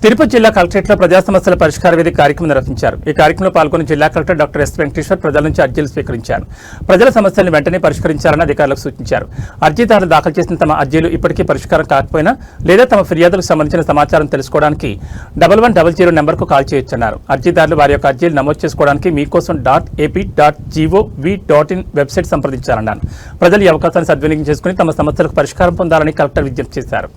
తిరుపతి జిల్లా కలెక్టరేట్లో ప్రజా సమస్యల పరిష్కార వేదిక కార్యక్రమం నిర్వహించారు. ఈ కార్యక్రమంలో పాల్గొన్న జిల్లా కలెక్టర్ డాక్టర్ ఎస్ వెంకటేశ్వర్ ప్రజల నుంచి అర్జీలు స్వీకరించారు. ప్రజల సమస్యలను వెంటనే పరిష్కరించాలని అధికారులకు సూచించారు. అర్జీదారులు దాఖలు చేసిన తమ అర్జీలు ఇప్పటికీ పరిష్కారం కాకపోయినా లేదా తమ ఫిర్యాదులకు సంబంధించిన సమాచారం తెలుసుకోవడానికి 1100 నెంబర్కు కాల్ చేయొచ్చన్నారు. అర్జీదారులు వారి యొక్క అర్జీలు నమోదు చేసుకోవడానికి meekosom.ap.gov.in వెబ్సైట్ సంప్రదించాలన్నారు. ప్రజలు ఈ అవకాశాన్ని సద్వినియోగం చేసుకుని తమ సమస్యలకు పరిష్కారం పొందాలని కలెక్టర్ విజ్ఞప్తి చేశారు.